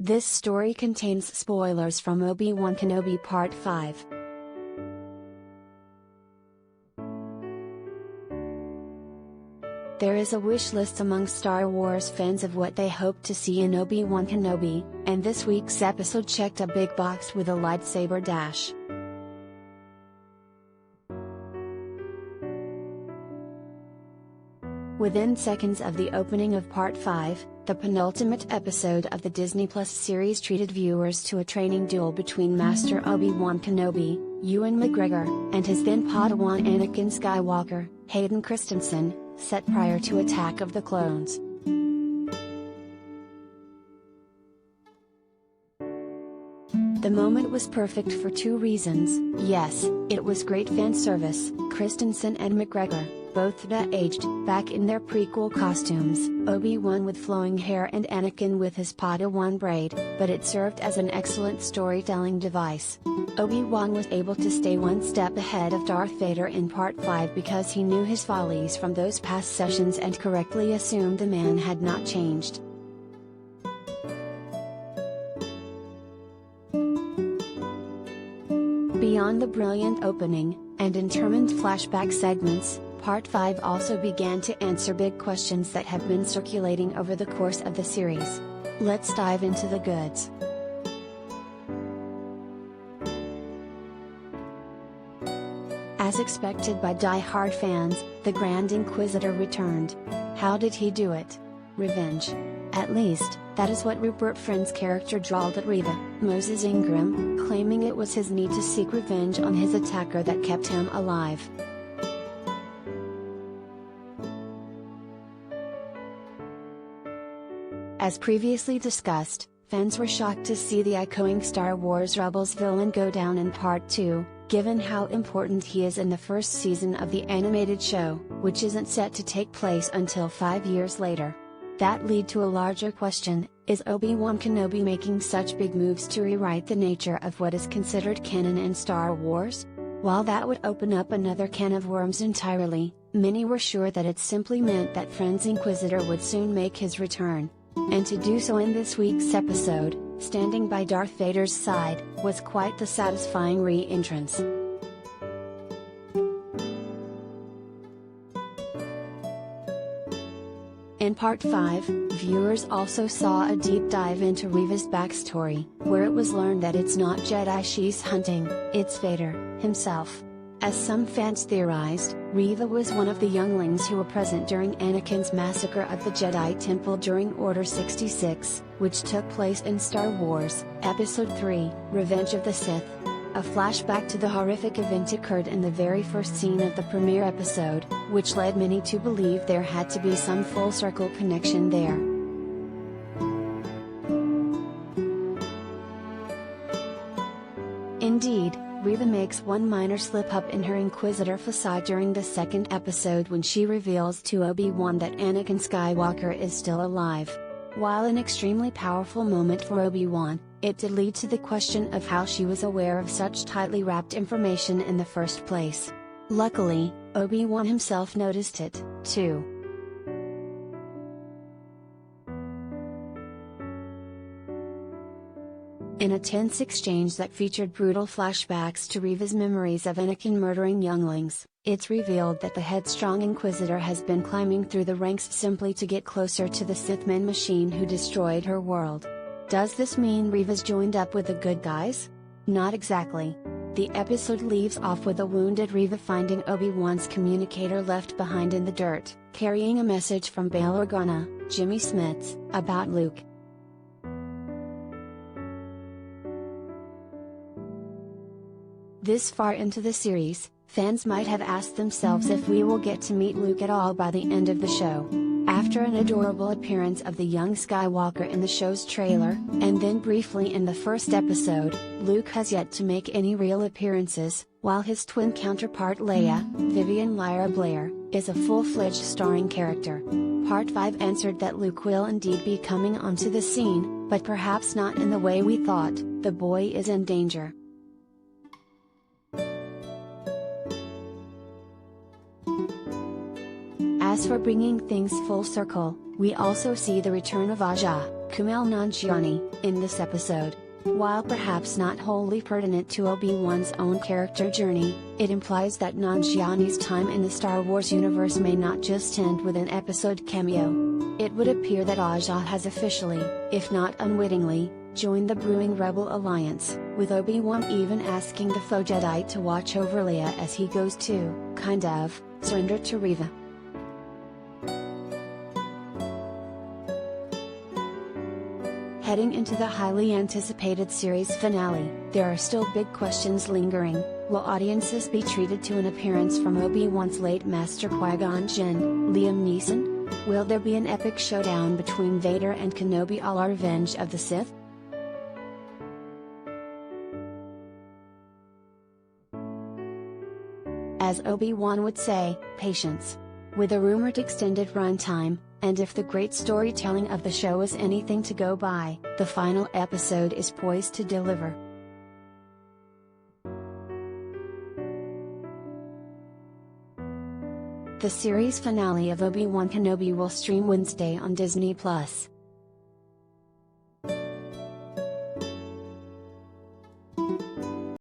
This story contains spoilers from Obi-Wan Kenobi Part 5. There is a wish list among Star Wars fans of what they hope to see in Obi-Wan Kenobi, and this week's episode checked a big box with a lightsaber dash. Within seconds of the opening of Part 5, the penultimate episode of the Disney Plus series treated viewers to a training duel between Master Obi-Wan Kenobi, Ewan McGregor, and his then Padawan Anakin Skywalker, Hayden Christensen, set prior to Attack of the Clones. The moment was perfect for two reasons. Yes, it was great fan service. Christensen and McGregor, both de-aged, back in their prequel costumes, Obi-Wan with flowing hair and Anakin with his Padawan braid, but it served as an excellent storytelling device. Obi-Wan was able to stay one step ahead of Darth Vader in Part 5 because he knew his follies from those past sessions and correctly assumed the man had not changed. Beyond the brilliant opening, and intermined flashback segments, Part 5 also began to answer big questions that have been circulating over the course of the series. Let's dive into the goods. As expected by die-hard fans, the Grand Inquisitor returned. How did he do it? Revenge. At least, that is what Rupert Friend's character drawled at Reva, Moses Ingram, claiming it was his need to seek revenge on his attacker that kept him alive. As previously discussed, fans were shocked to see the echoing Star Wars Rebels villain go down in Part 2, given how important he is in the first season of the animated show, which isn't set to take place until 5 years later. That led to a larger question: is Obi-Wan Kenobi making such big moves to rewrite the nature of what is considered canon in Star Wars? While that would open up another can of worms entirely, many were sure that it simply meant that Friend's Inquisitor would soon make his return. And to do so in this week's episode, standing by Darth Vader's side, was quite the satisfying re-entrance. In Part 5, viewers also saw a deep dive into Reva's backstory, where it was learned that it's not Jedi she's hunting, it's Vader himself. As some fans theorized, Reva was one of the younglings who were present during Anakin's massacre of the Jedi Temple during Order 66, which took place in Star Wars, Episode 3, Revenge of the Sith. A flashback to the horrific event occurred in the very first scene of the premiere episode, which led many to believe there had to be some full-circle connection there. Indeed, Reva makes one minor slip-up in her Inquisitor facade during the second episode when she reveals to Obi-Wan that Anakin Skywalker is still alive. While an extremely powerful moment for Obi-Wan, it did lead to the question of how she was aware of such tightly wrapped information in the first place. Luckily, Obi-Wan himself noticed it, too. In a tense exchange that featured brutal flashbacks to Reva's memories of Anakin murdering younglings, it's revealed that the headstrong Inquisitor has been climbing through the ranks simply to get closer to the Sithman machine who destroyed her world. Does this mean Reva's joined up with the good guys? Not exactly. The episode leaves off with a wounded Reva finding Obi-Wan's communicator left behind in the dirt, carrying a message from Bail Organa, Jimmy Smits, about Luke. This far into the series, fans might have asked themselves if we will get to meet Luke at all by the end of the show. After an adorable appearance of the young Skywalker in the show's trailer, and then briefly in the first episode, Luke has yet to make any real appearances, while his twin counterpart Leia, Vivian Lyra Blair, is a full-fledged starring character. Part 5 answered that Luke will indeed be coming onto the scene, but perhaps not in the way we thought. The boy is in danger. As for bringing things full circle, we also see the return of Aja, Kumail Nanjiani, in this episode. While perhaps not wholly pertinent to Obi-Wan's own character journey, it implies that Nanjiani's time in the Star Wars universe may not just end with an episode cameo. It would appear that Aja has officially, if not unwittingly, joined the brewing Rebel Alliance, with Obi-Wan even asking the faux Jedi to watch over Leia as he goes to, kind of, surrender to Reva. Heading into the highly anticipated series finale, there are still big questions lingering. Will audiences be treated to an appearance from Obi-Wan's late master Qui-Gon Jinn, Liam Neeson? Will there be an epic showdown between Vader and Kenobi a la Revenge of the Sith? As Obi-Wan would say, patience. With a rumored extended runtime, and if the great storytelling of the show is anything to go by, the final episode is poised to deliver. The series finale of Obi-Wan Kenobi will stream Wednesday on Disney+.